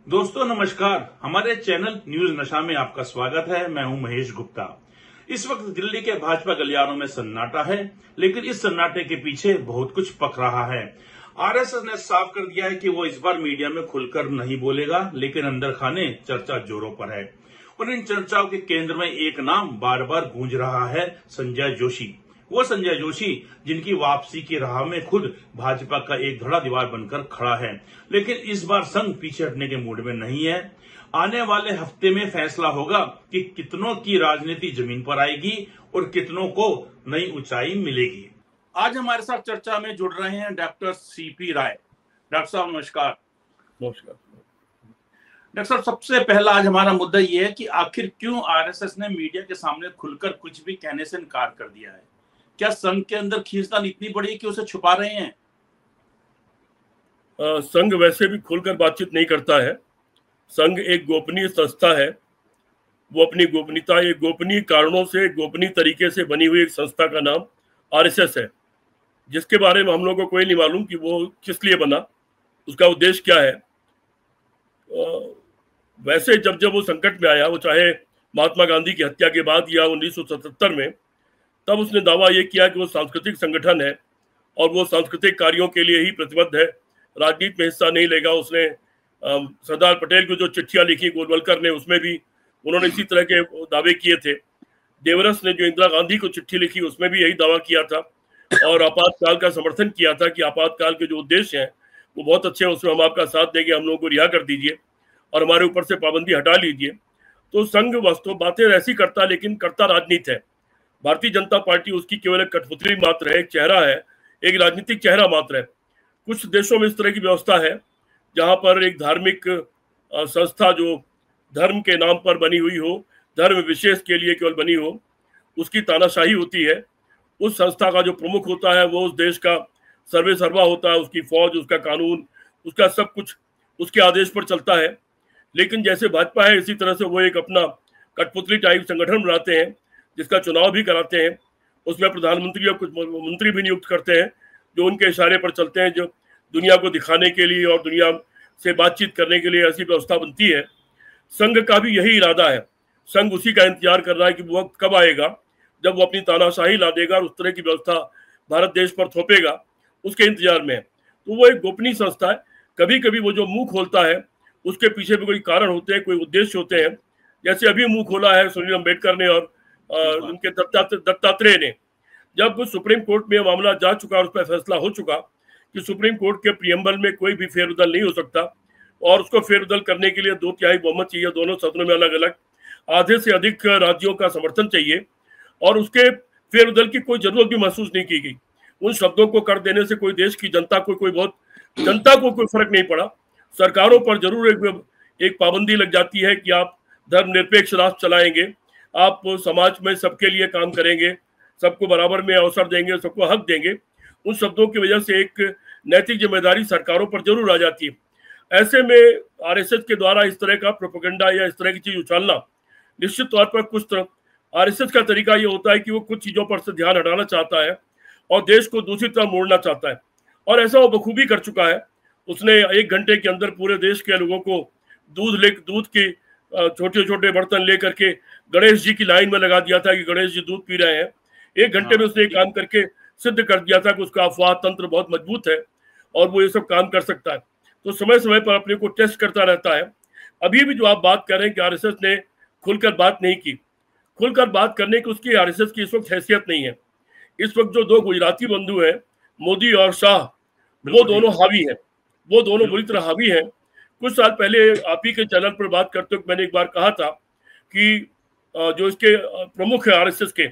दोस्तों नमस्कार, हमारे चैनल न्यूज नशा में आपका स्वागत है। मैं हूं महेश गुप्ता। इस वक्त दिल्ली के भाजपा गलियारों में सन्नाटा है, लेकिन इस सन्नाटे के पीछे बहुत कुछ पक रहा है। आरएसएस ने साफ कर दिया है कि वो इस बार मीडिया में खुलकर नहीं बोलेगा, लेकिन अंदर खाने चर्चा जोरों पर है। और इन चर्चाओं के केंद्र में एक नाम बार बार गूंज रहा है, संजय जोशी। वो संजय जोशी जिनकी वापसी की राह में खुद भाजपा का एक धड़ा दीवार बनकर खड़ा है, लेकिन इस बार संघ पीछे हटने के मूड में नहीं है। आने वाले हफ्ते में फैसला होगा कि कितनों की राजनीति जमीन पर आएगी और कितनों को नई ऊंचाई मिलेगी। आज हमारे साथ चर्चा में जुड़ रहे हैं डॉक्टर सीपी राय। डॉक्टर साहब नमस्कार। नमस्कार डॉक्टर साहब, सबसे पहला आज हमारा मुद्दा ये है कि आखिर क्यों आरएसएस ने मीडिया के सामने खुलकर कुछ भी कहने से इनकार कर दिया है? क्या संघ के अंदर खींचतान इतनी बड़ी है कि उसे छुपा रहे हैं? संघ वैसे भी खुलकर बातचीत नहीं करता है। संघ एक गोपनीय संस्था है। वो अपनी गोपनीयता, एक गोपनीय कारणों से, गोपनीय तरीके से बनी हुई एक संस्था का नाम आरएसएस है, जिसके बारे में हम लोगों को कोई नहीं मालूम कि वो किस लिए बना, उसका उद्देश्य क्या है। वैसे जब जब वो संकट में आया, वो चाहे महात्मा गांधी की हत्या के बाद या 1977 में, तब उसने दावा ये किया कि वो सांस्कृतिक संगठन है और वो सांस्कृतिक कार्यों के लिए ही प्रतिबद्ध है, राजनीति में हिस्सा नहीं लेगा। उसने सरदार पटेल को जो चिट्ठियां लिखी गोलवलकर ने, उसमें भी उन्होंने इसी तरह के दावे किए थे। देवरस ने जो इंदिरा गांधी को चिट्ठी लिखी, उसमें भी यही दावा किया था और आपातकाल का समर्थन किया था कि आपातकाल के जो उद्देश्य हैं वो बहुत अच्छे हैं, उसमें हम आपका साथ देंगे, हम लोगों को रिहा कर दीजिए और हमारे ऊपर से पाबंदी हटा लीजिए। तो संघ वास्तव बातें ऐसी करता, लेकिन करता राजनीति है। भारतीय जनता पार्टी उसकी केवल एक कठपुतली मात्र है, एक चेहरा है, एक राजनीतिक चेहरा मात्र है। कुछ देशों में इस तरह की व्यवस्था है जहां पर एक धार्मिक संस्था जो धर्म के नाम पर बनी हुई हो, धर्म विशेष के लिए केवल बनी हो, उसकी तानाशाही होती है। उस संस्था का जो प्रमुख होता है वो उस देश का सर्वे सर्वा होता है, उसकी फौज, उसका कानून, उसका सब कुछ उसके आदेश पर चलता है। लेकिन जैसे भाजपा है, इसी तरह से वो एक अपना कठपुतली टाइप संगठन बनाते हैं, जिसका चुनाव भी कराते हैं, उसमें प्रधानमंत्री और कुछ मंत्री भी नियुक्त करते हैं जो उनके इशारे पर चलते हैं, जो दुनिया को दिखाने के लिए और दुनिया से बातचीत करने के लिए ऐसी व्यवस्था बनती है। संघ का भी यही इरादा है। संघ उसी का इंतजार कर रहा है कि वो वक्त कब आएगा जब वो अपनी तानाशाही ला देगा और उस तरह की व्यवस्था भारत देश पर थोपेगा, उसके इंतजार में है। तो वो एक गोपनीय संस्था है। कभी कभी वो जो मुंह खोलता है उसके पीछे भी कोई कारण होते हैं, कोई उद्देश्य होते हैं। जैसे अभी मुंह खोला है सुनील अम्बेडकर ने और उनके दत्तात्रेय ने। जब सुप्रीम कोर्ट में मामला जा चुका और उस पर फैसला हो चुका कि सुप्रीम कोर्ट के प्रियम्बल में कोई भी फेरबदल नहीं हो सकता और उसको फेरबदल करने के लिए 2/3 बहुमत चाहिए, दोनों सदनों में अलग अलग, आधे से अधिक राज्यों का समर्थन चाहिए, और उसके फेरबदल की कोई जरूरत भी महसूस नहीं की गई। उन शब्दों को कर देने से कोई देश की जनता को कोई फर्क नहीं पड़ा। सरकारों पर जरूर एक पाबंदी लग जाती है कि आप धर्मनिरपेक्ष राष्ट्र चलाएंगे, आप समाज में सबके लिए काम करेंगे, सबको बराबर में अवसर देंगे, सबको हक देंगे। उन शब्दों की वजह से एक नैतिक जिम्मेदारी सरकारों पर जरूर आ जाती है। ऐसे में आरएसएस के द्वारा इस तरह का प्रोपेगेंडा या इस तरह की चीज उछालना, निश्चित तौर पर कुछ तरह आरएसएस का तरीका ये होता है कि वो कुछ चीजों पर से ध्यान हटाना चाहता है और देश को दूसरी तरफ मोड़ना चाहता है, और ऐसा वो बखूबी कर चुका है। उसने 1 घंटे के अंदर पूरे देश के लोगों को दूध की छोटे छोटे बर्तन लेकर के गणेश जी की लाइन में लगा दिया था कि गणेश जी दूध पी रहे हैं। 1 घंटे में उसने एक काम करके सिद्ध कर दिया था कि उसका अफवाह तंत्र बहुत मजबूत है और वो ये सब काम कर सकता है। तो समय समय पर अपने को टेस्ट करता रहता है। अभी भी जो आप बात कर रहे हैं कि आरएसएस ने खुलकर बात नहीं की, खुलकर बात करने की उसकी आरएसएस की इस वक्त हैसियत नहीं है। इस वक्त जो 2 गुजराती बंधु हैं, मोदी और शाह, वो दोनों हावी हैं, वो दोनों बुरी तरह हावी हैं। कुछ साल पहले आप ही के चैनल पर बात करते हुए मैंने एक बार कहा था कि जो इसके प्रमुख है आरएसएस के,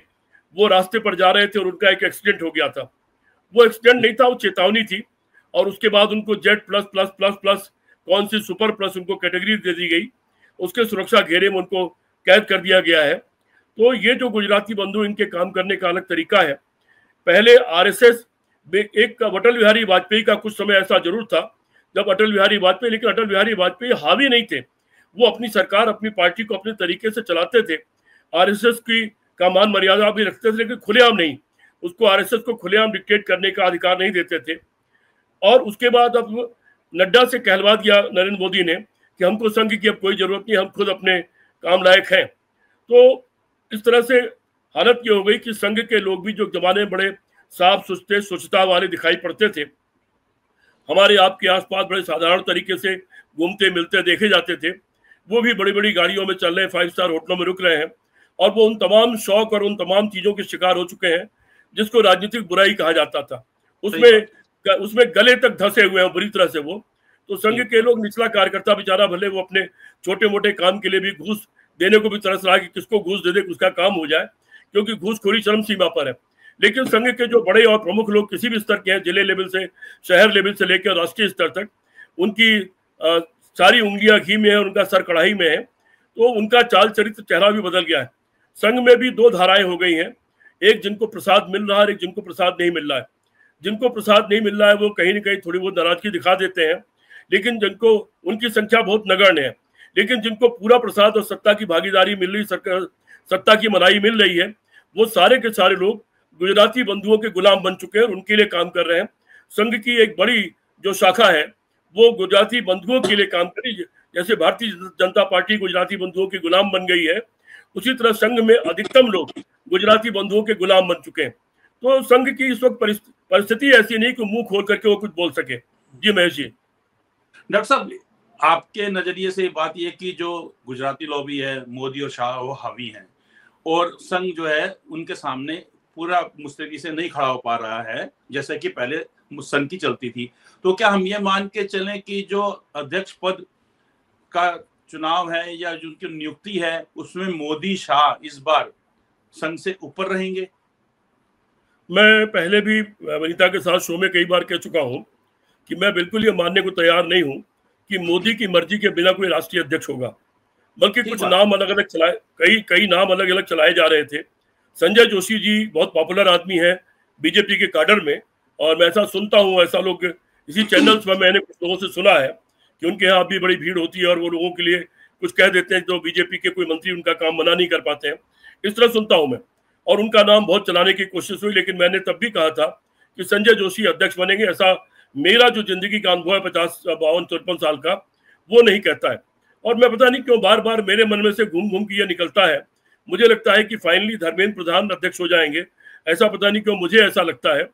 वो रास्ते पर जा रहे थे और उनका एक एक्सीडेंट हो गया था। वो एक्सीडेंट नहीं था, वो चेतावनी थी, और उसके बाद उनको Z plus plus plus plus कौन सी सुपर प्लस उनको कैटेगरी दे दी गई, उसके सुरक्षा घेरे में उनको कैद कर दिया गया है। तो ये जो गुजराती बंधु, इनके काम करने का अलग तरीका है। पहले आरएसएस एक अटल बिहारी वाजपेयी का कुछ समय ऐसा जरूर था जब लेकिन अटल बिहारी वाजपेयी हावी नहीं थे। वो अपनी सरकार, अपनी पार्टी को अपने तरीके से चलाते थे, आरएसएस की का मान मर्यादा भी रखते थे, लेकिन खुलेआम नहीं। उसको आरएसएस को खुलेआम डिक्टेट करने का अधिकार नहीं देते थे। और उसके बाद अब नड्डा से कहलवा दिया नरेंद्र मोदी ने कि हमको संघ की अब कोई जरूरत नहीं, हम खुद अपने काम लायक हैं। तो इस तरह से हालत ये हो गई कि संघ के लोग भी जो जमाने में बड़े साफ सुथरे स्वच्छता वाले दिखाई पड़ते थे, हमारे आपके आसपास बड़े साधारण तरीके से घूमते मिलते देखे जाते थे, वो भी बड़ी बड़ी गाड़ियों में चल रहे हैं, 5 स्टार होटलों में रुक रहे हैं, और वो उन तमाम शौक और उन तमाम चीजों के शिकार हो चुके हैं जिसको राजनीतिक बुराई कहा जाता था। उसमें गले तक धंसे हुए हैं बुरी तरह से वो। तो संघ के लोग, निचला कार्यकर्ता बेचारा, भले वो अपने छोटे मोटे काम के लिए भी घूस देने को भी तरस रहा है कि किसको घूस दे दे उसका काम हो जाए, क्योंकि घूसखोरी चरम सीमा पर है। लेकिन संघ के जो बड़े और प्रमुख लोग किसी भी स्तर के हैं, जिले लेवल से शहर लेवल से लेकर राष्ट्रीय स्तर तक, उनकी सारी उंगलियां घी में है, उनका सर कढ़ाई में है, तो उनका चाल चरित्र चेहरा भी बदल गया है। संघ में भी 2 धाराएं हो गई हैं, एक जिनको प्रसाद मिल रहा है, एक जिनको प्रसाद नहीं मिल रहा है। जिनको प्रसाद नहीं मिल रहा है वो कहीं ना कहीं थोड़ी बहुत नाराजगी दिखा देते हैं, लेकिन जिनको, उनकी संख्या बहुत नगण्य है। लेकिन जिनको पूरा प्रसाद और सत्ता की भागीदारी मिल रही, सत्ता की मलाई मिल रही है, वो सारे के सारे लोग गुजराती बंधुओं के गुलाम बन चुके हैं और उनके लिए काम कर रहे हैं। संघ की एक बड़ी जो शाखा है वो गुजराती बंधुओं के लिए काम करी। जैसे भारतीय जनता पार्टी गुजराती बंधुओं की गुलाम बन गई है, उसी तरह संघ में अधिकतम लोग गुजराती बंधुओं के गुलाम बन चुके हैं। तो संघ की इस वक्त परिस्थिति ऐसी नहीं कि मुंह खोल करके वो कुछ बोल सके। जी महेश जी। डॉक्टर साहब, आपके नजरिए से बात यह कि जो गुजराती लॉबी है, मोदी और शाह वो हावी हैं, और संघ जो है उनके सामने पूरा मुस्तैदी से नहीं खड़ा हो पा रहा है जैसे कि पहले संघ की चलती थी। तो क्या हम ये मान के चलें कि जो अध्यक्ष पद का चुनाव है या जो उनकी नियुक्ति है उसमें मोदी शाह इस बार संघ से ऊपर रहेंगे? मैं पहले भी वनिता के साथ शो में कई बार कह चुका हूं कि मैं बिल्कुल ये मानने को तैयार नहीं हूं कि मोदी की मर्जी के बिना कोई राष्ट्रीय अध्यक्ष होगा, बल्कि कुछ नाम अलग अलग चलाए, कई नाम अलग अलग चलाए जा रहे थे। संजय जोशी जी बहुत पॉपुलर आदमी है बीजेपी के काडर में, और मैं ऐसा सुनता हूँ, ऐसा लोग इसी चैनल्स में मैंने कुछ लोगों से सुना है कि उनके यहाँ भी बड़ी भीड़ होती है और वो लोगों के लिए कुछ कह देते हैं जो बीजेपी के कोई मंत्री उनका काम मना नहीं कर पाते हैं, इस तरह सुनता हूं मैं। और उनका नाम बहुत चलाने की कोशिश हुई, लेकिन मैंने तब भी कहा था कि संजय जोशी अध्यक्ष बनेंगे, ऐसा मेरा जो जिंदगी का अनुभव है 50-52-53 साल का, वो नहीं कहता है। और मैं पता नहीं क्यों बार बार मेरे मन में से घूम घूम के ये निकलता है, मुझे लगता है कि फाइनली धर्मेंद्र प्रधान अध्यक्ष हो जाएंगे, ऐसा पता नहीं क्यों मुझे ऐसा लगता है।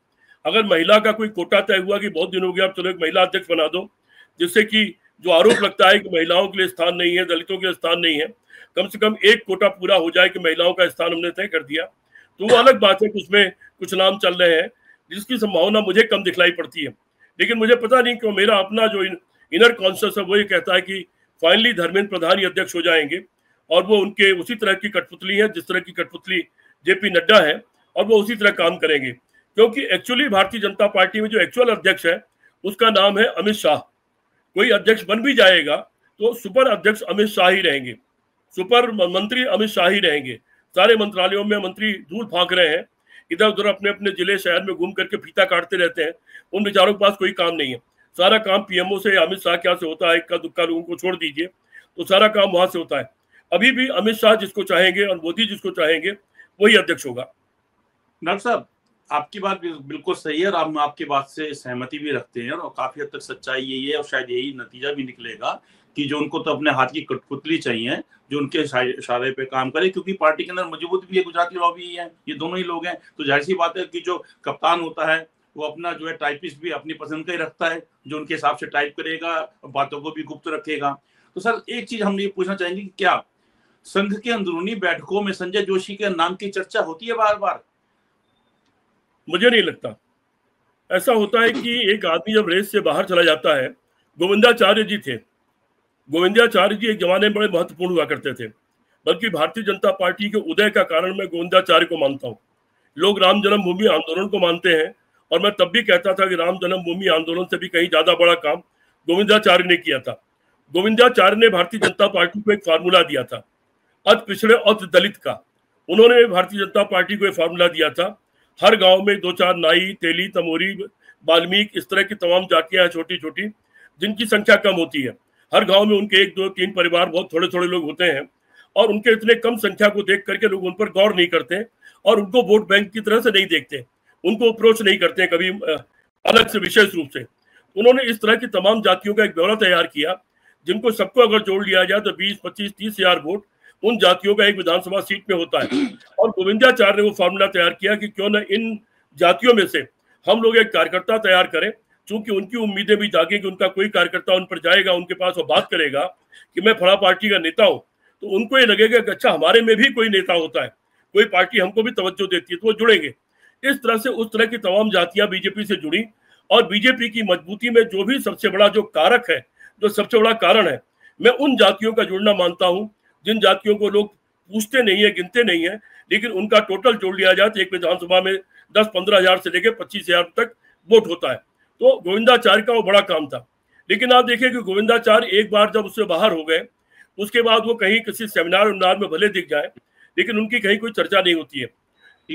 अगर महिला का कोई कोटा तय हुआ कि बहुत दिन हो गया, अब चलो एक महिला अध्यक्ष बना दो, जिससे कि जो आरोप लगता है कि महिलाओं के लिए स्थान नहीं है, दलितों के लिए स्थान नहीं है, कम से कम एक कोटा पूरा हो जाए कि महिलाओं का स्थान हमने तय कर दिया, तो वो अलग बात है कि उसमें कुछ नाम चल रहे हैं जिसकी संभावना मुझे कम दिखलाई पड़ती है। लेकिन मुझे पता नहीं क्यों मेरा अपना जो इनर कॉन्शियस है वो ये कहता है कि फाइनली धर्मेंद्र प्रधान ही अध्यक्ष हो जाएंगे, और वो उनके उसी तरह की कठपुतली है जिस तरह की कठपुतली जेपी नड्डा है, और वो उसी तरह काम करेंगे। क्योंकि एक्चुअली भारतीय जनता पार्टी में जो एक्चुअल अध्यक्ष है उसका नाम है अमित शाह। कोई अध्यक्ष बन भी जाएगा तो सुपर अध्यक्ष अमित शाह ही रहेंगे, सुपर मंत्री अमित शाह ही रहेंगे। सारे मंत्रालयों में मंत्री धूल फांक रहे हैं, इधर उधर अपने अपने जिले शहर में घूम करके फीता काटते रहते हैं, उन बेचारों के पास कोई काम नहीं है। सारा काम पीएमओ से, अमित शाह क्या से होता है, इक्का दुक्का लोगों को छोड़ दीजिए, तो सारा काम वहां से होता है। अभी भी अमित शाह जिसको चाहेंगे और मोदी जिसको चाहेंगे वही अध्यक्ष होगा। डॉक्टर साहब, आपकी बात बिल्कुल सही है और हम आपकी बात से सहमति भी रखते हैं, और काफी हद तक सच्चाई यही है, और शायद यही नतीजा भी निकलेगा कि जो उनको तो अपने हाथ की कठपुतली चाहिए जो उनके इशारे पे काम करे, क्योंकि पार्टी के अंदर मजबूत भी है, गुजराती लॉबी ही है, ये दोनों ही लोग हैं। तो जाहिर सी बात है कि जो कप्तान होता है वो अपना जो है टाइपिस्ट भी अपनी पसंद का ही रखता है, जो उनके हिसाब से टाइप करेगा, बातों को भी गुप्त रखेगा। तो सर एक चीज हम ये पूछना चाहेंगे कि क्या संघ के अंदरूनी बैठकों में संजय जोशी के नाम की चर्चा होती है बार बार? मुझे नहीं लगता। ऐसा होता है कि एक आदमी जब रेस से बाहर चला जाता है, गोविंदाचार्य जी थे, गोविंदाचार्य जी एक जमाने में बड़े महत्वपूर्ण हुआ करते थे, बल्कि भारतीय जनता पार्टी के उदय का कारण मैं गोविंदाचार्य को मानता हूँ। लोग राम जन्मभूमि आंदोलन को मानते हैं, और मैं तब भी कहता था कि राम जन्मभूमि आंदोलन से भी कहीं ज्यादा बड़ा काम गोविंदाचार्य ने किया था। गोविंदाचार्य ने भारतीय जनता पार्टी को एक फार्मूला दिया था, अति पिछड़े अति दलित का। उन्होंने भारतीय जनता पार्टी को एक फार्मूला दिया था, हर गांव में 2-4 नाई, तेली, तमोरी, वाल्मीकि, इस तरह की तमाम जातियां हैं छोटी छोटी, जिनकी संख्या कम होती है। हर गांव में उनके 1-2-3 परिवार, बहुत थोड़े थोड़े लोग होते हैं, और उनके इतने कम संख्या को देख करके लोग उन पर गौर नहीं करते और उनको वोट बैंक की तरह से नहीं देखते, उनको अप्रोच नहीं करते कभी अलग से विशेष रूप से। उन्होंने इस तरह की तमाम जातियों का एक ब्यौरा तैयार किया, जिनको सबको अगर जोड़ लिया जाए तो 20, 25, 30 हजार वोट उन जातियों का एक विधानसभा सीट में होता है। और गोविंदाचार्य ने वो फॉर्मूला तैयार किया कि क्यों ना इन जातियों में से हम लोग एक कार्यकर्ता तैयार करें, चूंकि उनकी उम्मीदें भी जागे कि उनका कोई कार्यकर्ता उन पर जाएगा, उनके पास वो बात करेगा कि मैं फला पार्टी का नेता हूं, तो उनको ये लगेगा कि अच्छा हमारे में भी कोई नेता होता है, कोई पार्टी हमको भी तवज्जो देती है, तो वो जुड़ेंगे। इस तरह से उस तरह की तमाम जातियां बीजेपी से जुड़ी और बीजेपी की मजबूती में जो भी सबसे बड़ा जो कारक है, जो सबसे बड़ा कारण है, मैं उन जातियों का जुड़ना मानता हूं जिन जातियों को लोग पूछते नहीं है, गिनते नहीं है, लेकिन उनका टोटल जोड़ लिया जाए तो एक विधानसभा में 10-15 हजार से लेकर 25 हजार तक वोट होता है। तो गोविंदाचार्य का वो बड़ा काम था। लेकिन आप देखिए कि गोविंदाचार्य एक बार जब उससे बाहर हो गए, उसके बाद वो कहीं किसी सेमिनार उमिनार में भले दिख जाए, लेकिन उनकी कहीं कोई चर्चा नहीं होती है।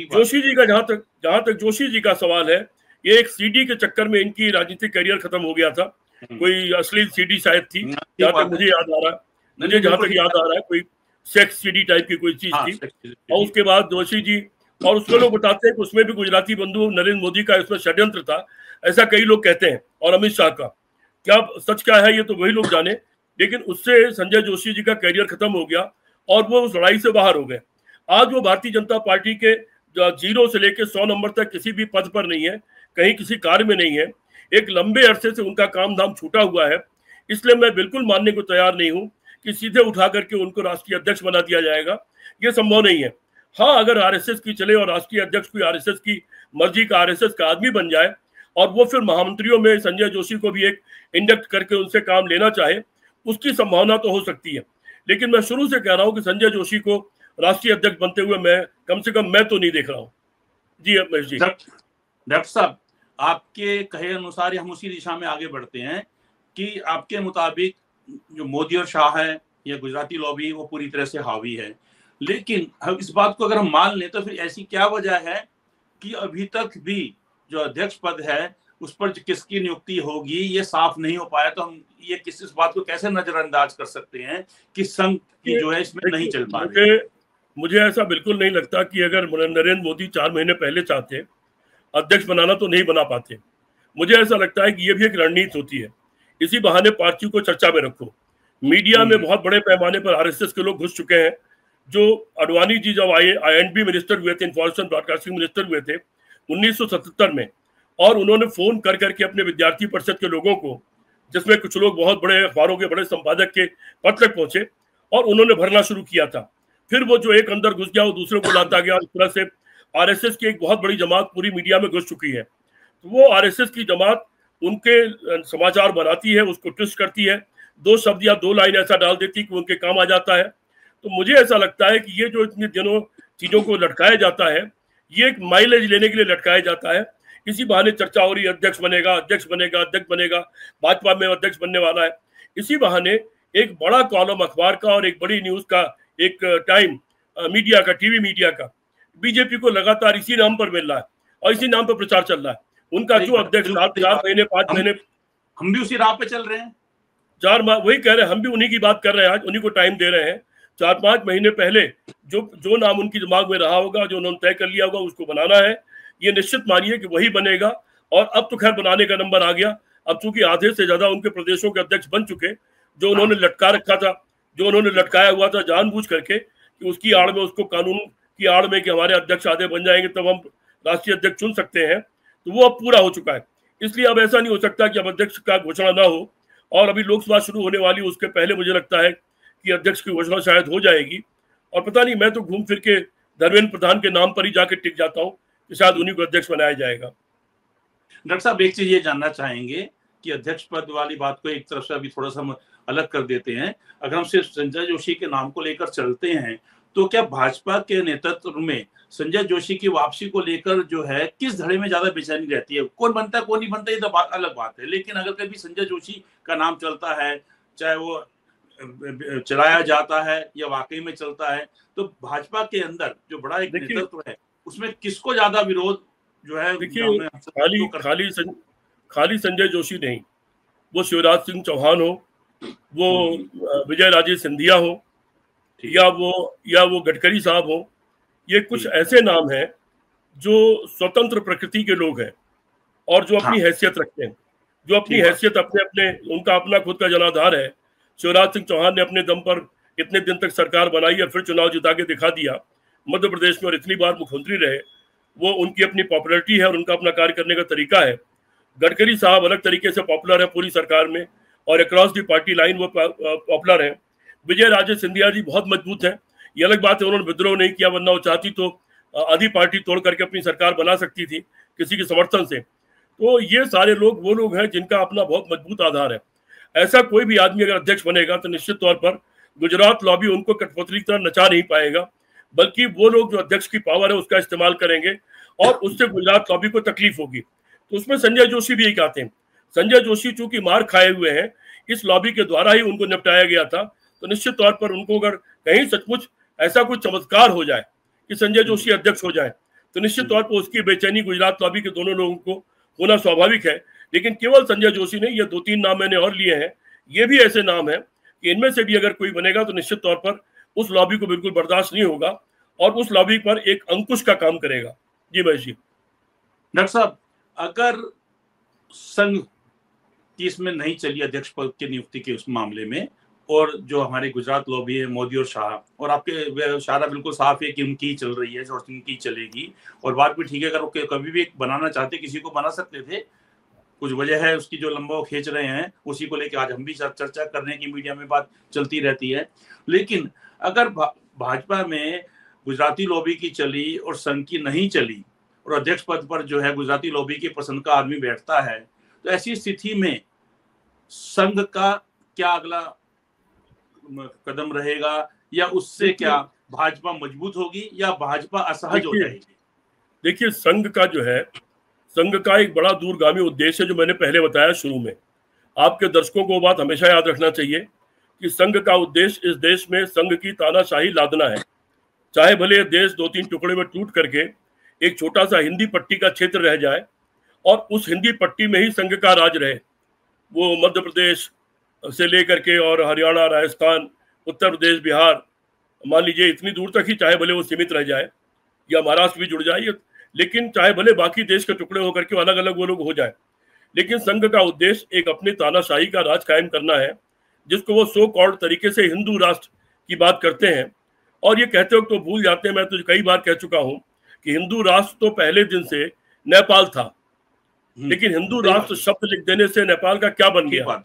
जोशी जी का जहां तक जोशी जी का सवाल है, ये एक सीडी के चक्कर में इनकी राजनीतिक करियर खत्म हो गया था। कोई असली सीडी शायद थी, जहां तक मुझे याद आ रहा है, जहां तक याद आ रहा है कोई सेक्स सीडी टाइप की कोई चीज थी। और उसके बाद जोशी जी, और उसमें लोग बताते हैं कि उसमें भी गुजराती बंधु नरेंद्र मोदी का इसमें षड्यंत्र था, ऐसा कई लोग कहते हैं, और अमित शाह का। क्या सच क्या है ये तो वही लोग जाने, लेकिन उससे संजय जोशी जी का करियर खत्म हो गया और वो उस लड़ाई से बाहर हो गए। आज वो भारतीय जनता पार्टी के 0 से लेकर 100 नंबर तक किसी भी पद पर नहीं है, कहीं किसी कार्य में नहीं है। एक लंबे अरसे से उनका काम धाम छूटा हुआ है। इसलिए मैं बिल्कुल मानने को तैयार नहीं हूं कि सीधे उठा करके उनको राष्ट्रीय अध्यक्ष बना दिया जाएगा, ये संभव नहीं है। हाँ, अगर आरएसएस की चले और राष्ट्रीय अध्यक्ष कोई आरएसएस की मर्जी का आरएसएस का आदमी बन जाए और वो फिर महामंत्रियों में संजय जोशी को भी एक इंडक्ट करके उनसे काम लेना चाहे, उसकी संभावना तो हो सकती है। लेकिन मैं शुरू से कह रहा हूं कि संजय जोशी को राष्ट्रीय अध्यक्ष बनते हुए मैं कम से कम मैं तो नहीं देख रहा हूं। जी महेश जी। डॉक्टर साहब, आपके कहे अनुसार हम उसी दिशा में आगे बढ़ते हैं कि आपके मुताबिक जो मोदी और शाह है या गुजराती लॉबी वो पूरी तरह से हावी है, लेकिन हम इस बात को अगर हम मान लें तो फिर ऐसी क्या वजह है कि अभी तक भी जो अध्यक्ष पद है उस पर किसकी नियुक्ति होगी ये साफ नहीं हो पाया? तो हम ये इस बात को कैसे नजरअंदाज कर सकते हैं कि संघ की जो है इसमें नहीं चल पा रही? मुझे ऐसा बिल्कुल नहीं लगता कि अगर नरेंद्र मोदी 4 महीने पहले चाहते अध्यक्ष बनाना तो नहीं बना पाते। मुझे ऐसा लगता है कि ये भी एक रणनीति होती है, इसी बहाने पार्टी को चर्चा में रखो। मीडिया में बहुत बड़े पैमाने पर आरएसएस के लोग घुस चुके हैं। जो अडवाणी जी जब INB मिनिस्टर हुए थे, इंफॉर्मेशन ब्रॉडकास्टिंग मिनिस्टर हुए थे 1977 में, और उन्होंने फोन कर करके अपने विद्यार्थी परिषद के लोगों को, जिसमें कुछ लोग बहुत बड़े अखबारों के बड़े संपादक के पद तक पहुंचे, और उन्होंने भरना शुरू किया था। फिर वो जो एक अंदर घुस गया वो दूसरे को लाता गया। इस तरह से आरएसएस की एक बहुत बड़ी जमात पूरी मीडिया में घुस चुकी है। तो वो आरएसएस की जमात उनके समाचार बनाती है, उसको ट्विस्ट करती है, 2 शब्द या 2 लाइन ऐसा डाल देती है कि उनके काम आ जाता है। तो मुझे ऐसा लगता है कि ये जो इतने दिनों चीजों को लटकाया जाता है, ये एक माइलेज लेने के लिए लटकाया जाता है। इसी बहाने चर्चा हो रही है अध्यक्ष बनेगा, अध्यक्ष बनेगा, अध्यक्ष बनेगा, भाजपा में अध्यक्ष बनने वाला है। इसी बहाने एक बड़ा कॉलम अखबार का और एक बड़ी न्यूज का, एक टाइम मीडिया का, टीवी मीडिया का, बीजेपी को लगातार इसी नाम पर मिल रहा है और इसी नाम पर प्रचार चल रहा है। उनका जो अध्यक्ष 4 महीने 5 महीने, हम भी उसी राह पे चल रहे हैं। 4 माह वही कह रहे हैं, हम भी उन्हीं की बात कर रहे हैं, आज उन्हीं को टाइम दे रहे हैं। 4-5 महीने पहले जो नाम उनकी दिमाग में रहा होगा, जो उन्होंने तय कर लिया होगा, उसको बनाना है। ये निश्चित मानिए कि वही बनेगा। और अब तो खैर बनाने का नंबर आ गया। अब चूंकि आधे से ज्यादा उनके प्रदेशों के अध्यक्ष बन चुके, जो उन्होंने लटका रखा था, जो उन्होंने लटकाया हुआ था जानबूझ करके कि उसकी आड़ में, उसको कानून की आड़ में कि हमारे अध्यक्ष आधे बन जाएंगे तब हम राष्ट्रीय अध्यक्ष चुन सकते हैं, तो वो अब पूरा हो चुका है। इसलिए अब ऐसा नहीं हो सकता कि अब अध्यक्ष का घोषणा ना हो। और अभी लोकसभा शुरू होने वाली, उसके पहले मुझे लगता है कि अध्यक्ष की घोषणा शायद हो जाएगी। और पता नहीं, मैं तो घूम फिर के धर्मेंद्र प्रधान के नाम पर ही जाके टिक जाता हूँ कि शायद उन्हीं को अध्यक्ष बनाया जाएगा। डॉक्टर साहब, एक चीज ये जानना चाहेंगे कि अध्यक्ष पद वाली बात को एक तरफ से अभी थोड़ा सा हम अलग कर देते हैं। अगर हम सिर्फ संजय जोशी के नाम को लेकर चलते हैं तो क्या भाजपा के नेतृत्व में संजय जोशी की वापसी को लेकर जो है किस धड़े में ज्यादा बेचैनी रहती है? कौन बनता है कौन नहीं बनता, ये तो बात अलग बात है, लेकिन अगर कभी संजय जोशी का नाम चलता है, चाहे वो चलाया जाता है या वाकई में चलता है, तो भाजपा के अंदर जो बड़ा एक नेतृत्व है उसमें किसको ज्यादा विरोध जो है? देखिए, खाली संजय जोशी नहीं, वो शिवराज सिंह चौहान हो, वो विजय राजे सिंधिया हो, या वो गडकरी साहब हो, ये कुछ ऐसे नाम हैं जो स्वतंत्र प्रकृति के लोग हैं और जो अपनी हैसियत रखते हैं, जो अपनी हैसियत अपने उनका अपना खुद का जनाधार है, शिवराज सिंह चौहान ने अपने दम पर इतने दिन तक सरकार बनाई है, फिर चुनाव जिता के दिखा दिया मध्य प्रदेश में और इतनी बार मुख्यमंत्री रहे। वो उनकी अपनी पॉपुलरिटी है और उनका अपना कार्य करने का तरीका है। गडकरी साहब अलग तरीके से पॉपुलर है पूरी सरकार में और अक्रॉस दी पार्टी लाइन वो पॉपुलर है। विजय राजे सिंधिया जी बहुत मजबूत है। ये अलग बात है उन्होंने विद्रोह नहीं किया, वरना वो चाहती तो आधी पार्टी तोड़ करके अपनी सरकार बना सकती थी किसी के समर्थन से। तो ये सारे लोग वो लोग हैं जिनका अपना बहुत मजबूत आधार है। ऐसा कोई भी आदमी अगर अध्यक्ष बनेगा तो निश्चित तौर पर गुजरात लॉबी उनको कठपुतली की तरह नचा नहीं पाएगा, बल्कि वो लोग जो अध्यक्ष की पावर है उसका इस्तेमाल करेंगे और उससे गुजरात लॉबी को तकलीफ होगी। तो उसमें संजय जोशी भी यही कहते हैं। संजय जोशी चूंकि मार खाए हुए हैं, इस लॉबी के द्वारा ही उनको निपटाया गया था, तो निश्चित तौर पर उनको अगर कहीं सचमुच ऐसा कुछ चमत्कार हो जाए कि संजय जोशी अध्यक्ष हो जाए तो निश्चित तौर पर उसकी बेचैनी गुजरात लॉबी के दोनों लोगों को होना स्वाभाविक है। लेकिन केवल संजय जोशी ने, ये 2-3 नाम मैंने और लिए हैं, ये भी ऐसे नाम हैं कि इनमें से भी अगर कोई बनेगा तो निश्चित तौर पर उस लॉबी को बिल्कुल बर्दाश्त नहीं होगा और उस लॉबी पर एक अंकुश का काम करेगा। जी महेश जी। डॉक्टर साहब, अगर संघ की इसमें नहीं चली अध्यक्ष पद की नियुक्ति के उस मामले में, और जो हमारी गुजरात लॉबी है मोदी और शाह, और आपके इशारा बिल्कुल साफ है कि उनकी चल रही है और उनकी चलेगी, और बात भी ठीक है, अगर वो कभी भी बनाना चाहते किसी को बना सकते थे। कुछ वजह है उसकी जो लंबा वो खींच रहे हैं, उसी को लेकर आज हम भी चर्चा करने की मीडिया में बात चलती रहती है। लेकिन अगर भाजपा में गुजराती लॉबी की चली और संघ की नहीं चली और अध्यक्ष पद पर जो है गुजराती लॉबी की पसंद का आदमी बैठता है, तो ऐसी स्थिति में संघ का क्या अगला कदम रहेगा, या उससे क्या भाजपा मजबूत होगी या भाजपा असहज हो जाएगी? देखिए, संघ का जो है, संघ का एक बड़ा दूरगामी उद्देश्य है जो मैंने पहले बताया शुरू में। आपके दर्शकों को बात हमेशा याद रखना चाहिए कि संघ का उद्देश्य इस देश में संघ की तानाशाही लादना है। चाहे भले देश 2-3 टुकड़े में टूट करके एक छोटा सा हिंदी पट्टी का क्षेत्र रह जाए और उस हिंदी पट्टी में ही संघ का राज रहे। वो मध्य प्रदेश से लेकर के और हरियाणा, राजस्थान, उत्तर प्रदेश, बिहार, मान लीजिए इतनी दूर तक ही चाहे भले वो सीमित रह जाए, या महाराष्ट्र भी जुड़ जाए, लेकिन चाहे भले बाकी देश के टुकड़े होकर के अलग अलग वो लोग हो जाए, लेकिन संघ का उद्देश्य एक अपनी तानाशाही का राज कायम करना है, जिसको वो सो कॉल्ड तरीके से हिंदू राष्ट्र की बात करते हैं। और ये कहते वक्त तो भूल जाते हैं, मैं तो कई बार कह चुका हूं कि हिंदू राष्ट्र तो पहले दिन से नेपाल था, लेकिन हिंदू राष्ट्र शब्द लिख देने से नेपाल का क्या बन गया?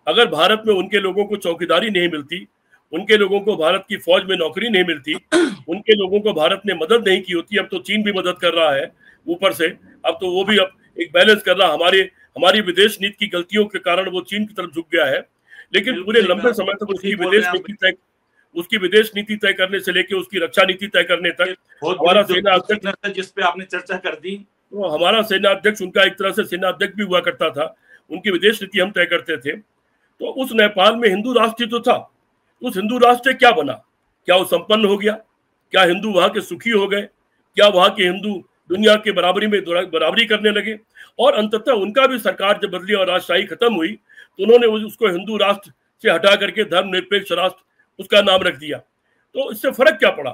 अगर भारत में उनके लोगों को चौकीदारी नहीं मिलती, उनके लोगों को भारत की फौज में नौकरी नहीं मिलती, उनके लोगों को भारत ने मदद नहीं की होती, अब तो चीन भी मदद कर रहा है ऊपर से, अब तो वो भी अब एक बैलेंस कर रहा, हमारी विदेश नीति की गलतियों के कारण वो चीन की तरफ झुक गया है। लेकिन पूरे लंबे समय तक उसकी विदेश नीति तय करने से लेकर उसकी रक्षा नीति तय करने तक हमारा सेना अध्यक्ष, जिस पे आपने चर्चा कर दी, तो हमारा सेना अध्यक्ष, उनका एक तरह से सेना अध्यक्ष भी हुआ करता था, उनकी विदेश नीति हम तय करते थे। तो उस नेपाल में हिंदू राष्ट्र तो था, उस हिंदू राष्ट्र से क्या बना? क्या वो संपन्न हो गया? क्या हिंदू वहां के सुखी हो गए? क्या वहां के हिंदू दुनिया के बराबरी में बराबरी करने लगे? और अंततः उनका भी सरकार जब बदली और राजशाही खत्म हुई तो उन्होंने उसको हिंदू राष्ट्र से हटा करके धर्मनिरपेक्ष राष्ट्र उसका नाम रख दिया। तो इससे फर्क क्या पड़ा?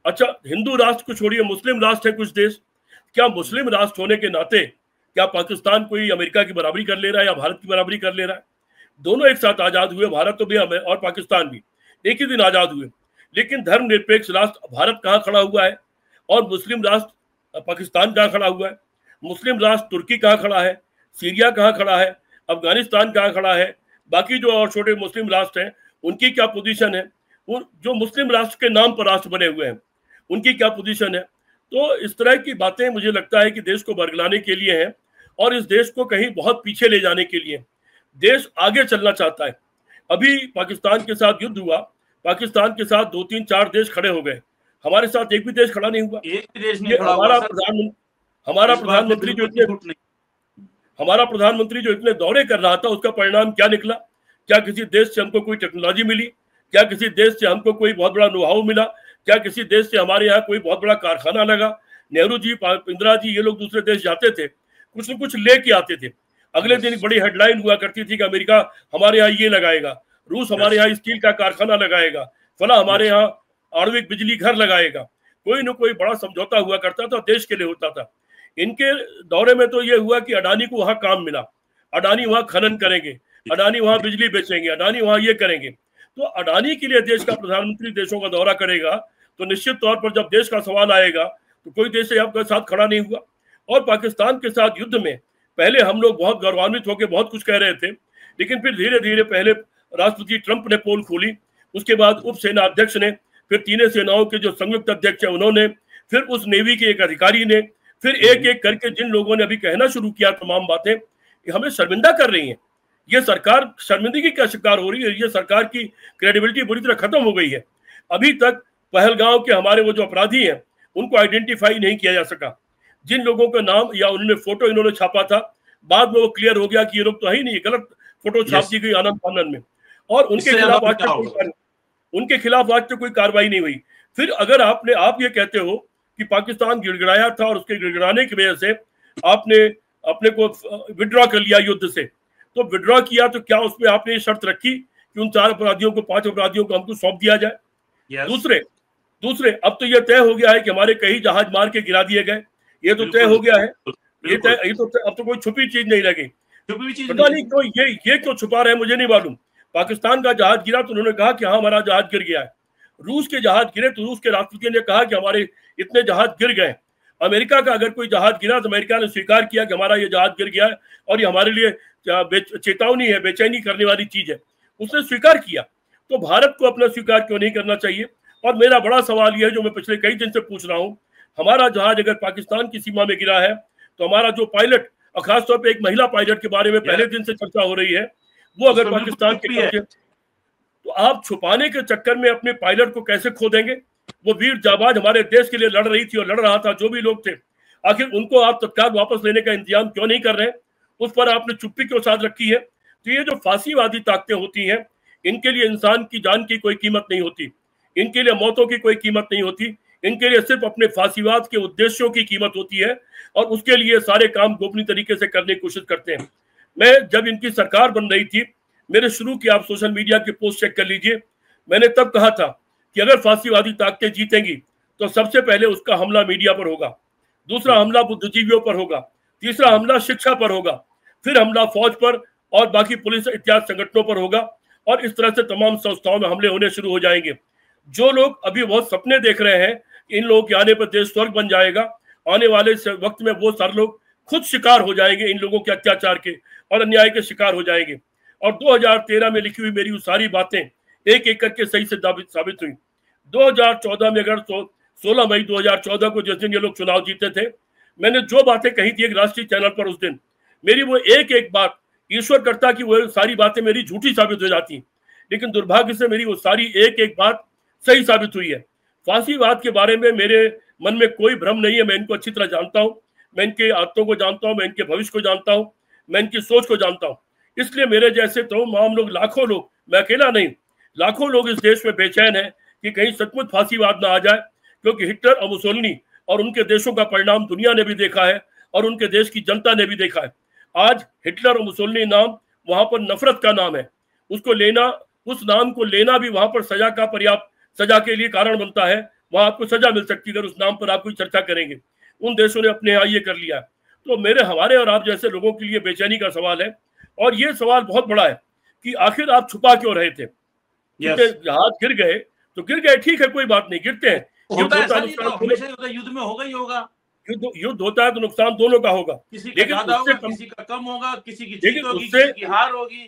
अच्छा, हिंदू राष्ट्र को छोड़िए, मुस्लिम राष्ट्र है कुछ देश, क्या मुस्लिम राष्ट्र होने के नाते क्या पाकिस्तान कोई अमेरिका की बराबरी कर ले रहा है या भारत की बराबरी कर ले रहा है? दोनों एक साथ आजाद हुए, भारत तो भी और पाकिस्तान भी एक ही दिन आजाद हुए, लेकिन धर्मनिरपेक्ष राष्ट्र भारत कहाँ खड़ा हुआ है और मुस्लिम राष्ट्र पाकिस्तान कहाँ खड़ा हुआ है? मुस्लिम राष्ट्र तुर्की कहाँ खड़ा है? सीरिया कहाँ खड़ा है? अफगानिस्तान कहाँ खड़ा है? बाकी जो और छोटे मुस्लिम राष्ट्र हैं उनकी क्या पोजीशन है? वो जो मुस्लिम राष्ट्र के नाम पर राष्ट्र बने हुए हैं उनकी क्या पोजीशन है? तो इस तरह की बातें मुझे लगता है कि देश को बरगलाने के लिए हैं और इस देश को कहीं बहुत पीछे ले जाने के लिए। देश आगे चलना चाहता है। अभी पाकिस्तान के साथ युद्ध हुआ, पाकिस्तान के साथ 2-3-4 देश खड़े हो गए, हमारे साथ एक भी देश खड़ा नहीं हुआ। एक भी देश नहीं खड़ा हुआ। हमारा प्रधानमंत्री जो इतने दौरे कर रहा था, उसका परिणाम क्या निकला? क्या किसी देश से हमको कोई टेक्नोलॉजी मिली? क्या किसी देश से हमको कोई बहुत बड़ा नो हाउ मिला? क्या किसी देश से हमारे यहाँ कोई बहुत बड़ा कारखाना लगा? नेहरू जी, इंदिरा जी, ये लोग दूसरे देश जाते थे, कुछ न कुछ लेके आते थे, अगले दिन बड़ी हेडलाइन हुआ करती थी कि अमेरिका हमारे यहाँ ये लगाएगा, रूस हमारे यहाँ स्टील का कारखाना लगाएगा, फला हमारे यहाँ आणविक बिजली घर लगाएगा। कोई न कोई बड़ा समझौता हुआ करता था, देश के लिए होता था। इनके दौरे में तो ये हुआ कि अडानी को वहां काम मिला, अडानी वहां खनन करेंगे, अडानी वहां बिजली बेचेंगे, अडानी वहां ये करेंगे। तो अडानी के लिए देश का प्रधानमंत्री देशों का दौरा करेगा तो निश्चित तौर पर जब देश का सवाल आएगा तो कोई देश आपके साथ खड़ा नहीं हुआ। और पाकिस्तान के साथ युद्ध में पहले हम लोग बहुत गौरवान्वित होकर बहुत कुछ कह रहे थे, लेकिन फिर धीरे धीरे पहले राष्ट्रपति ट्रंप ने पोल खोली, उसके बाद उप सेना अध्यक्ष ने, फिर तीनों सेनाओं के जो संयुक्त अध्यक्ष है उन्होंने, फिर उस नेवी के एक अधिकारी ने, फिर एक एक करके जिन लोगों ने अभी कहना शुरू किया तमाम बातें, हमें शर्मिंदा कर रही हैं। ये सरकार शर्मिंदगी का शिकार हो रही है, ये सरकार की क्रेडिबिलिटी बुरी तरह खत्म हो गई है। अभी तक पहलगांव के हमारे वो जो अपराधी हैं उनको आइडेंटिफाई नहीं किया जा सका। जिन लोगों का नाम या उन्होंने फोटो इन्होंने छापा था, बाद में वो क्लियर हो गया कि ये लोग तो है ही नहीं, गलत फोटो छाप दी गई आनंद फानन में, और उनके खिलाफ आज तक कोई कार्रवाई नहीं हुई। फिर अगर आप ये कहते हो कि पाकिस्तान गिड़गिड़ाया था और उसके गिड़गिड़ाने की वजह से आपने अपने को विड्रॉ कर लिया युद्ध से, तो विड्रॉ किया तो क्या उसमें आपने ये शर्त रखी कि उन 4 अपराधियों को 5 अपराधियों को हमको सौंप दिया जाए? दूसरे अब तो यह तय हो गया है कि हमारे कई जहाज मार के गिरा दिए गए, ये तो तय हो गया है, ये तो अब तो कोई छुपी चीज नहीं रह गई। पता नहीं क्यों ये क्यों छुपा रहे हैं, मुझे नहीं मालूम। पाकिस्तान का जहाज गिरा तो उन्होंने कहा कि हाँ हमारा जहाज गिर गया है। रूस के जहाज गिरे तो रूस के राष्ट्रपति ने कहा कि हमारे इतने जहाज गिर गए। अमेरिका का अगर कोई जहाज गिरा तो अमेरिका ने स्वीकार किया कि हमारा ये जहाज गिर गया है और ये हमारे लिए चेतावनी है, बेचैनी करने वाली चीज है, उसने स्वीकार किया। तो भारत को अपना स्वीकार क्यों नहीं करना चाहिए? और मेरा बड़ा सवाल यह है जो मैं पिछले कई दिन से पूछ रहा हूँ, हमारा जहाज अगर पाकिस्तान की सीमा में गिरा है तो हमारा जो पायलट, और खासतौर पर एक महिला पायलट के बारे में पहले दिन से चर्चा हो रही है, वो अगर पाकिस्तान के, तो आप छुपाने के चक्कर में अपने पायलट को कैसे खो देंगे? वो वीर जाबाज हमारे देश के लिए लड़ रही थी और लड़ रहा था जो भी लोग थे, आखिर उनको आप तत्काल वापस लेने का इंतजाम क्यों नहीं कर रहे? उस पर आपने चुप्पी क्यों साध रखी है? तो ये जो फांसीवादी ताकतें होती हैं, इनके लिए इंसान की जान की कोई कीमत नहीं होती, इनके लिए मौतों की कोई कीमत नहीं होती, इनके लिए सिर्फ अपने फांसीवाद के उद्देश्यों की कीमत होती है और उसके लिए सारे काम गोपनीय तरीके से करने की कोशिश करते हैं। मैं जब इनकी सरकार बन रही थी, मेरे शुरू की आप सोशल मीडिया के पोस्ट चेक कर लीजिए, मैंने तब कहा था कि अगर फांसीवादी ताकतें जीतेंगी तो सबसे पहले उसका हमला मीडिया पर होगा, दूसरा हमला बुद्धिजीवियों पर होगा, तीसरा हमला शिक्षा पर होगा, फिर हमला फौज पर और बाकी पुलिस इत्यादि संगठनों पर होगा, और इस तरह से तमाम संस्थाओं में हमले होने शुरू हो जाएंगे। जो लोग अभी बहुत सपने देख रहे हैं इन लोगों के आने पर देश स्वर्ग बन जाएगा, आने वाले वक्त में वो सारे लोग खुद शिकार हो जाएंगे इन लोगों के अत्याचार के और अन्याय के शिकार हो जाएंगे। और 2013 में लिखी हुई मेरी वो सारी बातें एक एक करके सही से साबित हुई। 2014 में, अगर 16 मई 2014 को जिस दिन ये लोग चुनाव जीते थे, मैंने जो बातें कही थी एक राष्ट्रीय चैनल पर, उस दिन मेरी वो एक एक बात, ईश्वर करता कि वो सारी बातें मेरी झूठी साबित हो जाती, लेकिन दुर्भाग्य से मेरी वो सारी एक एक बात सही साबित हुई है। फांसीवाद के बारे में मेरे मन में कोई भ्रम नहीं है, मैं इनको अच्छी तरह जानता हूँ, मैं इनके आदतों को जानता हूँ, मैं इनके भविष्य को जानता हूँ, मैं इनकी सोच को जानता हूँ। इसलिए मेरे जैसे तमाम लोग, लाखों लोग, मैं अकेला नहीं, लाखों लोग इस देश में बेचैन है कि कहीं सचमुच फांसीवाद ना आ जाए, क्योंकि हिटलर और मुसोलिनी और उनके देशों का परिणाम दुनिया ने भी देखा है और उनके देश की जनता ने भी देखा है। आज हिटलर और मुसोलिनी नाम वहां पर नफरत का नाम है, उसको लेना, उस नाम को लेना भी वहां पर सजा का पर्याप्त, सजा के लिए कारण बनता है। वहां आपको सजा मिल सकती है अगर उस नाम पर आप कोई चर्चा करेंगे। उन देशों ने अपने यहाँ ये कर लिया। तो मेरे, हमारे और आप जैसे लोगों के लिए बेचैनी का सवाल है, और ये सवाल बहुत बड़ा है कि आखिर आप छुपा क्यों रहे थे? जहाज गिर गए तो गिर गए, ठीक है, कोई बात नहीं, गिरते हैं, युद्ध में होगा ही होगा, युद्ध होता है तो नुकसान दोनों का होगा, लेकिन उससे किसी का कम होगा, किसी की जीत होगी, किसी की हार होगी।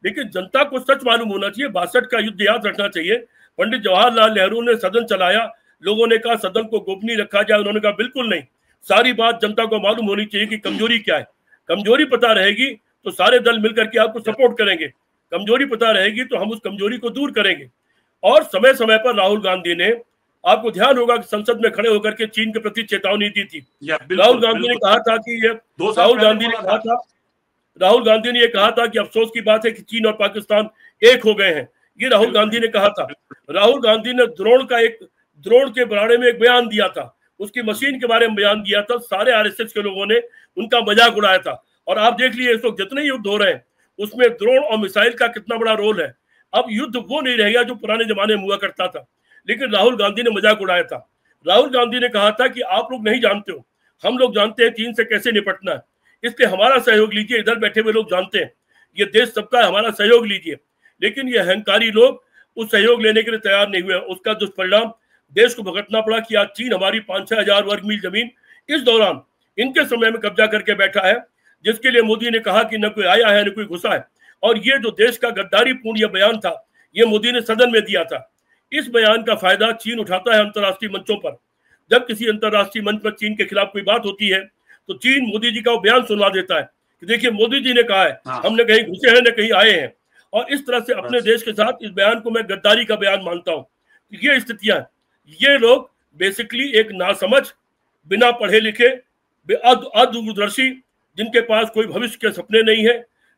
लेकिन जनता को सच मालूम होना चाहिए। 62 का युद्ध याद रखना चाहिए। पंडित जवाहरलाल नेहरू ने सदन चलाया, लोगों ने कहा सदन को गोपनीय रखा जाए, उन्होंने कहा बिल्कुल नहीं, सारी बात जनता को मालूम होनी चाहिए कि कमजोरी क्या है। कमजोरी पता रहेगी तो सारे दल मिलकर के आपको सपोर्ट करेंगे, कमजोरी पता रहेगी तो हम उस कमजोरी को दूर करेंगे। और समय समय पर राहुल गांधी ने, आपको ध्यान होगा कि संसद में खड़े होकर के चीन के प्रति चेतावनी दी थी। राहुल गांधी ने कहा था कि राहुल गांधी ने यह कहा था कि अफसोस की बात है कि चीन और पाकिस्तान एक हो गए हैं, ये राहुल गांधी ने कहा था। राहुल गांधी ने द्रोण के बारे में एक बयान दिया था, उसकी मशीन के बारे में बयान दिया था, सारे आरएसएस के लोगों ने उनका मजाक उड़ाया था। और आप देख लीजिए इस वक्त जितने युद्ध हो रहे हैं उसमें ड्रोन और मिसाइल का कितना बड़ा रोल है। अब युद्ध वो नहीं रहेगा जो पुराने जमाने में हुआ करता था, लेकिन राहुल गांधी ने मजाक उड़ाया था। राहुल गांधी ने कहा था कि आप लोग नहीं जानते हो, हम लोग जानते हैं चीन से कैसे निपटना है, इसलिए हमारा सहयोग लीजिए, इधर बैठे हुए लोग जानते हैं। ये देश सबका है, हमारा सहयोग लीजिए। लेकिन ये अहंकारी लोग उस सहयोग लेने के लिए तैयार नहीं हुए। उसका दुष्परिणाम देश को भुगतना पड़ा कि आज चीन हमारी 5-6 हजार वर्ग मील जमीन इस दौरान इनके समय में कब्जा करके बैठा है, जिसके लिए मोदी ने कहा कि न कोई आया है न कोई घुसा है। और ये जो देश का गद्दारी पूर्ण ये बयान था, ये मोदी ने सदन में दिया था। इस बयान का फायदा चीन उठाता है अंतर्राष्ट्रीय मंचों पर। जब किसी अंतर्राष्ट्रीय मंच पर चीन के खिलाफ कोई बात होती है तो चीन मोदी जी का वो बयान सुनवा देता है कि देखिए मोदी जी ने कहा है, हमने कहीं घुसे हैं न कहीं आए हैं। और इस तरह से अपने देश के साथ इस बयान को मैं गद्दारी का बयान मानता हूँ। ये स्थितियां, ये लोग बेसिकली एक नासमझ, बिना पढ़े लिखे, अदूरदर्शी, जिनके पास कोई भविष्य के सपने नहीं है,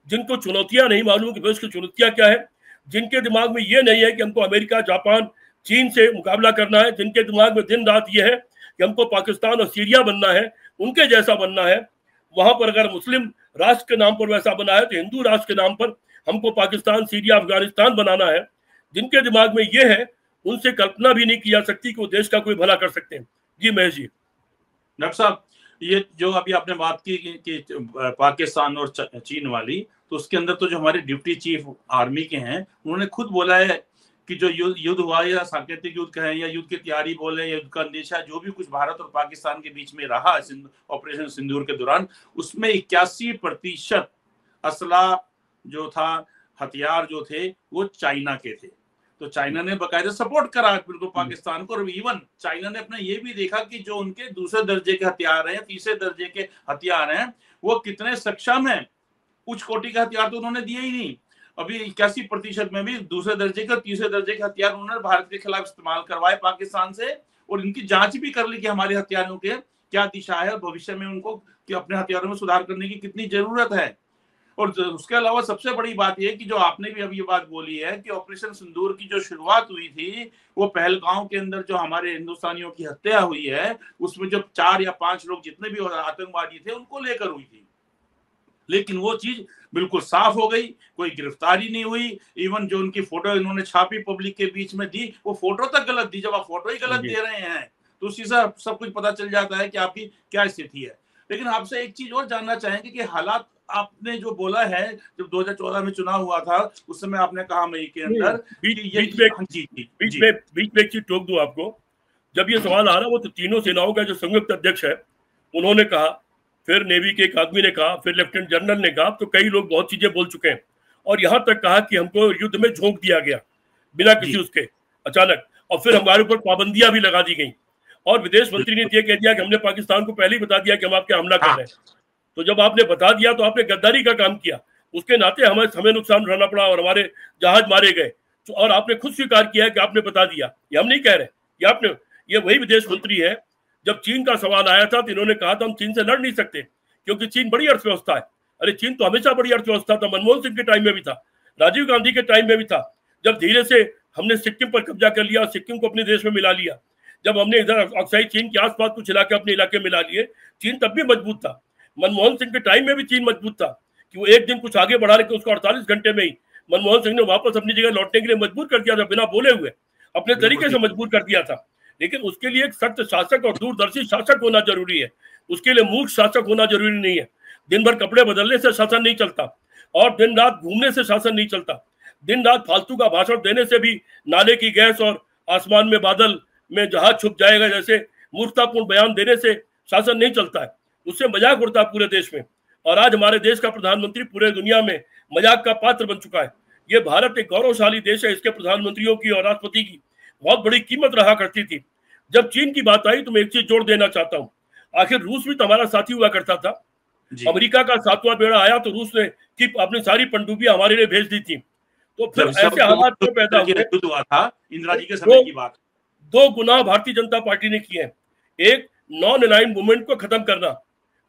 जिनको चुनौतियां नहीं मालूम कि भविष्य की चुनौतियां क्या है, जिनके दिमाग में ये नहीं है कि हमको अमेरिका, जापान, चीन से मुकाबला करना है, जिनके दिमाग में दिन रात ये है कि हमको पाकिस्तान और सीरिया बनना है, उनके जैसा बनना है। वहां पर अगर मुस्लिम राष्ट्र के नाम पर वैसा बना है तो हिंदू राष्ट्र के नाम पर हमको पाकिस्तान, सीरिया, अफगानिस्तान बनाना है। जिनके दिमाग में ये है, उनसे कल्पना भी नहीं की जा सकती कि वो देश का कोई भला कर सकते हैं। जी महेश जी। डॉक्टर साहब, ये जो अभी आपने बात की कि पाकिस्तान और चीन वाली, तो उसके अंदर तो जो हमारे डिप्टी चीफ आर्मी के हैं, उन्होंने खुद बोला है कि जो युद्ध हुआ या सांकेतिक युद्ध कहें या युद्ध की तैयारी बोले, युद्ध का अंदेशा जो भी कुछ भारत और पाकिस्तान के बीच में रहा ऑपरेशन सिंदूर के दौरान, उसमें 81% असला जो था, हथियार जो थे, वो चाइना के थे। तो चाइना ने बाकायदा सपोर्ट करा बिल्कुल पाकिस्तान को। और इवन चाइना ने अपने ये भी देखा कि जो उनके दूसरे दर्जे के हथियार हैं, तीसरे दर्जे के हथियार हैं, वो कितने सक्षम हैं। उच्च कोटि के हथियार तो उन्होंने दिए ही नहीं। अभी 81% में भी दूसरे दर्जे के, तीसरे दर्जे के हथियार उन्होंने भारत के खिलाफ इस्तेमाल करवाए पाकिस्तान से, और इनकी जांच भी कर ली कि हमारे हथियारों के क्या दिशा है, भविष्य में उनको कि अपने हथियारों में सुधार करने की कितनी जरूरत है। और उसके अलावा सबसे बड़ी बात यह कि जो आपने भी अभी ये बात बोली है कि ऑपरेशन सिंदूर की जो शुरुआत हुई थी, वो पहलगांव के अंदर जो हमारे हिंदुस्तानियों की हत्या हुई है, उसमें जो 4 या 5 लोग जितने भी आतंकवादी थे उनको लेकर हुई थी। लेकिन वो चीज बिल्कुल साफ हो गई, कोई गिरफ्तारी नहीं हुई। इवन जो उनकी फोटो इन्होंने छापी, पब्लिक के बीच में दी, वो फोटो तक गलत दी। जब आप फोटो ही गलत दे रहे हैं तो उसी से सब कुछ पता चल जाता है कि आपकी क्या स्थिति है। लेकिन आपसे एक चीज और जानना चाहेंगे कि हालात आपने जो बोला है, जब 2014 में चुनाव हुआ था उस समय आपने कहा मई के अंदर बीच में एक चीज टोक दूं आपको। जब ये सवाल आ रहा, वो तो तीनों सेनाओं का जो संयुक्त अध्यक्ष है उन्होंने कहा, फिर नेवी के एक आदमी ने कहा, फिर लेफ्टिनेंट जनरल ने कहा, तो कई लोग बहुत चीजें बोल चुके हैं। और यहाँ तक कहा कि हमको युद्ध में झोंक दिया गया बिना किसी उसके, अचानक। और फिर हमारे ऊपर पाबंदियां भी लगा दी गई। और विदेश मंत्री ने यह कह दिया कि हमने पाकिस्तान को पहले ही बता दिया कि हम आपके हमला कर रहे हैं। तो जब आपने बता दिया तो आपने गद्दारी का काम किया, उसके नाते हमें नुकसान उठाना पड़ा और हमारे जहाज मारे गए। तो और आपने खुद स्वीकार किया कि आपने बता दिया, ये हम नहीं कह रहे, ये वही विदेश मंत्री है। जब चीन का सवाल आया था तो इन्होंने कहा था हम चीन से लड़ नहीं सकते क्योंकि चीन बड़ी अर्थव्यवस्था है। अरे चीन तो हमेशा बड़ी अर्थव्यवस्था था, मनमोहन सिंह के टाइम में भी था, राजीव गांधी के टाइम में भी था। जब धीरे से हमने सिक्किम पर कब्जा कर लिया, सिक्किम को अपने देश में मिला लिया, जब हमने इधर अक्साई चीन के आसपास कुछ इलाके अपने इलाके में मिला लिए, चीन तब भी मजबूत था। मनमोहन सिंह के टाइम में भी चीन मजबूत था कि वो एक दिन कुछ आगे बढ़ा रहे, उसको 48 घंटे में ही मनमोहन सिंह ने वापस अपनी जगह लौटने के लिए मजबूर कर दिया था, बिना बोले हुए अपने तरीके से मजबूर कर दिया था। लेकिन उसके लिए एक सख्त शासक और दूरदर्शी शासक होना जरूरी है, उसके लिए मूर्ख शासक होना जरूरी नहीं है। दिन भर कपड़े बदलने से शासन नहीं चलता और दिन रात घूमने से शासन नहीं चलता। दिन रात फालतू का भाषण देने से भी, नाले की गैस और आसमान में बादल में जहाज छुप जाएगा जैसे मूर्खतापूर्ण बयान देने से शासन नहीं चलता है, उससे मजाक उड़ता है पूरे देश में। और आज हमारे देश का प्रधानमंत्री पूरे दुनिया में मजाक का पात्र बन चुका है। ये भारत एक गौरवशाली देश है, इसके प्रधानमंत्रियों की और राष्ट्रपति की बहुत बड़ी कीमत रहा करती थी। जब चीन की बात आई तो मैं एक चीज जोड़ देना चाहता हूँ, आखिर रूस भी तो हमारा साथी हुआ करता था। अमेरिका का 7वां बेड़ा आया तो रूस ने की अपनी सारी पनडुब्बियां हमारे लिए भेज दी थी। तो फिर ऐसे हालात में पैदा हुआ था, इंदिरा जी के समय की बात। 2 गुनाह भारतीय जनता पार्टी ने किए हैं। एक, नॉन अलाइंड मूवमेंट को खत्म करना।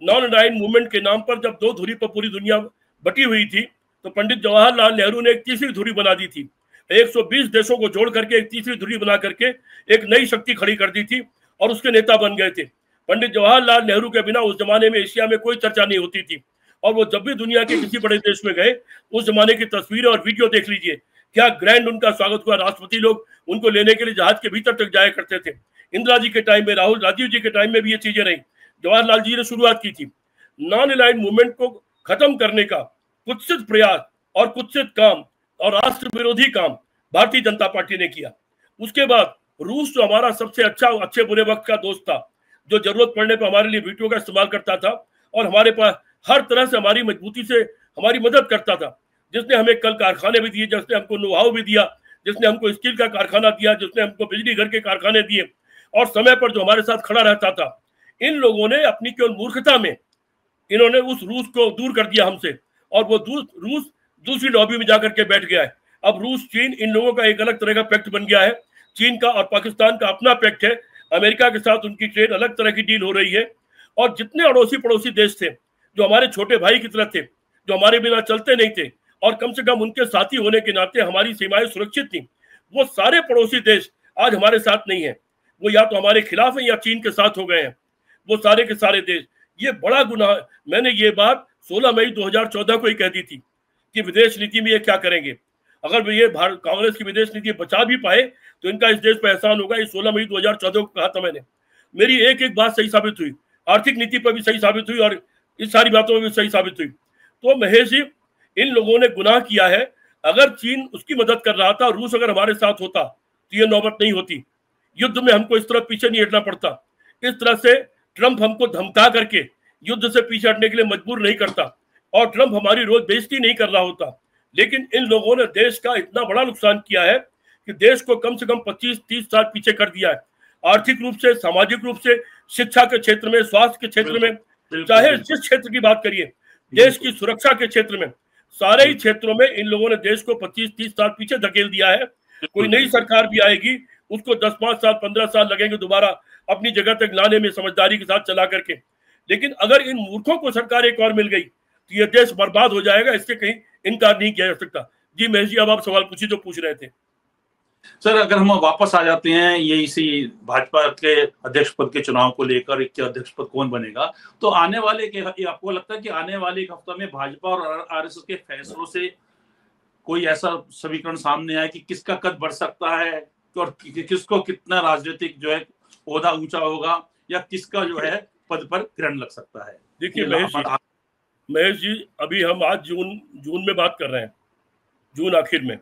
नॉन अलाइंड मूवमेंट के नाम पर जब 2 धुरी पर पूरी दुनिया बटी हुई थी तो पंडित जवाहरलाल नेहरू ने एक तीसरी धुरी बना दी थी। 120 देशों को जोड़ करके एक तीसरी धुरी बना करके एक नई शक्ति खड़ी कर दी थी और उसके नेता बन गए थे। पंडित जवाहरलाल नेहरू के बिना उस जमाने में एशिया में कोई चर्चा नहीं होती थी। और वो जब भी दुनिया के किसी बड़े देश में गए, उस जमाने की तस्वीरें और वीडियो देख लीजिए, क्या ग्रैंड उनका स्वागत हुआ। राष्ट्रपति लोग उनको लेने के लिए जहाज के भीतर तक जाया करते थे। इंदिरा जी के टाइम में, राजीव जी के टाइम में भी ये चीजें रही। जवाहरलाल जी ने शुरुआत की थी। नॉन अलाइंड मूवमेंट को खत्म करने का कुत्सित प्रयास और कुत्सित काम और राष्ट्र विरोधी काम भारतीय जनता पार्टी ने किया। उसके बाद रूस जो हमारा सबसे अच्छे बुरे वक्त का दोस्त था, जो जरूरत पड़ने पर हमारे लिए वीटो का इस्तेमाल करता था और हमारे पास हर तरह से हमारी मजबूती से हमारी मदद करता था, जिसने हमें कल कारखाने भी दिए, जिसने हमको नो-हाउ भी दिया, जिसने हमको स्टील का कारखाना दिया, जिसने हमको बिजली घर के कारखाने दिए और समय पर जो हमारे साथ खड़ा रहता था। इन लोगों ने अपनी केवल मूर्खता में इन्होंने उस रूस को दूर कर दिया हमसे और वो रूस दूसरी लॉबी में जाकर के बैठ गया है। अब रूस चीन इन लोगों का एक अलग तरह का पैक्ट बन गया है। चीन का और पाकिस्तान का अपना पैक्ट है, अमेरिका के साथ उनकी ट्रेड अलग तरह की डील हो रही है। और जितने अड़ोसी पड़ोसी देश थे जो हमारे छोटे भाई की तरह थे, जो हमारे बिना चलते नहीं थे और कम से कम उनके साथी होने के नाते हमारी सीमाएं सुरक्षित थी, वो सारे पड़ोसी देश आज हमारे साथ नहीं है। वो या तो हमारे खिलाफ है या चीन के साथ हो गए हैं, वो सारे के सारे देश। ये बड़ा गुनाह। मैंने ये बात 16 मई 2014 को ही कह दी थी कि विदेश नीति में ये क्या करेंगे। अगर ये कांग्रेस की विदेश नीति बचा भी पाए तो इनका इस देश पर एहसान होगा। ये 16 मई 2014 को कहा था मैंने। मेरी एक एक बात सही साबित हुई, आर्थिक नीति पर भी सही साबित हुई और इस सारी बातों में भी सही साबित हुई। तो महेश जी, इन लोगों ने गुनाह किया है। अगर चीन उसकी मदद कर रहा था, रूस अगर हमारे साथ होता तो ये नौबत नहीं होती। युद्ध में हमको इस तरह पीछे नहीं हटना पड़ता। इस तरह से ट्रंप हमको धमका करके युद्ध से पीछे हटने के लिए मजबूर नहीं करता और ट्रंप हमारी रोज बेइज्जती नहीं कर रहा होता। लेकिन इन लोगों ने देश का इतना बड़ा नुकसान किया है कि देश को कम से कम 25-30 साल पीछे कर दिया है, आर्थिक रूप से, सामाजिक रूप से, शिक्षा के क्षेत्र में, स्वास्थ्य के क्षेत्र में, चाहे जिस क्षेत्र की बात करिए, देश की सुरक्षा के क्षेत्र में, सारे ही क्षेत्रों में इन लोगों ने देश को 25-30 साल पीछे धकेल दिया है। कोई नई सरकार भी आएगी, उसको 10-5 साल 15 साल लगेंगे दोबारा अपनी जगह तक लाने में, समझदारी के साथ चला करके। लेकिन अगर इन मूर्खों को सरकार एक और मिल गई तो ये देश बर्बाद हो जाएगा, इससे कहीं इनकार नहीं किया जा सकता। जी महेश जी, अब आप सवाल पूछिए जो पूछ रहे थे। सर, अगर हम वापस आ जाते हैं ये इसी भाजपा के अध्यक्ष पद के चुनाव को लेकर कि अध्यक्ष पद कौन बनेगा, तो आने वाले के आपको लगता है कि आने वाले एक हफ्ता में भाजपा और आरएसएस के फैसलों से कोई ऐसा समीकरण सामने आए कि किसका कद बढ़ सकता है और किसको कितना राजनीतिक जो है ओहदा ऊंचा होगा या किसका जो है पद पर ग्रहण लग सकता है? देखिए महेश जी, अभी हम आज जून में बात कर रहे हैं, जून आखिर में,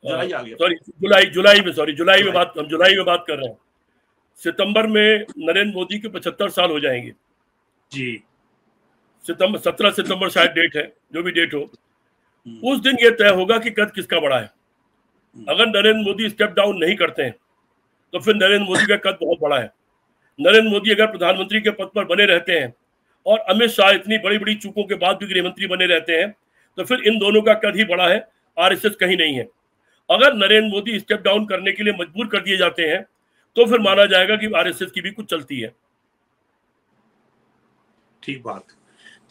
जुलाई आ गया, सॉरी जुलाई में बात कर रहे हैं। सितंबर में नरेंद्र मोदी के 75 साल हो जाएंगे जी। 17 सितंबर शायद डेट है, जो भी डेट हो, उस दिन ये तय होगा कि कद किसका बड़ा है। अगर नरेंद्र मोदी स्टेप डाउन नहीं करते हैं तो फिर नरेंद्र मोदी का कद बहुत बड़ा है। नरेंद्र मोदी अगर प्रधानमंत्री के पद पर बने रहते हैं और अमित शाह इतनी बड़ी बड़ी चूकों के बाद भी गृहमंत्री बने रहते हैं तो फिर इन दोनों का कद ही बड़ा है, आरएसएस कहीं नहीं है। अगर नरेंद्र मोदी स्टेप डाउन करने के लिए मजबूर कर दिए जाते हैं तो फिर माना जाएगा कि आरएसएस की भी कुछ चलती है। ठीक बात।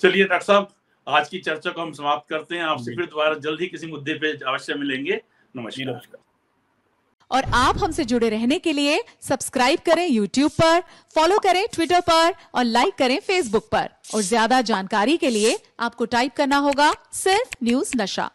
चलिए डॉक्टर साहब, आज की चर्चा को हम समाप्त करते हैं। आपसे फिर दोबारा जल्द ही किसी मुद्दे पे अवश्य मिलेंगे। नमस्कार। और आप हमसे जुड़े रहने के लिए सब्सक्राइब करें YouTube पर, फॉलो करें Twitter पर और लाइक करें Facebook पर। और ज्यादा जानकारी के लिए आपको टाइप करना होगा सिर्फ न्यूज़ नशा।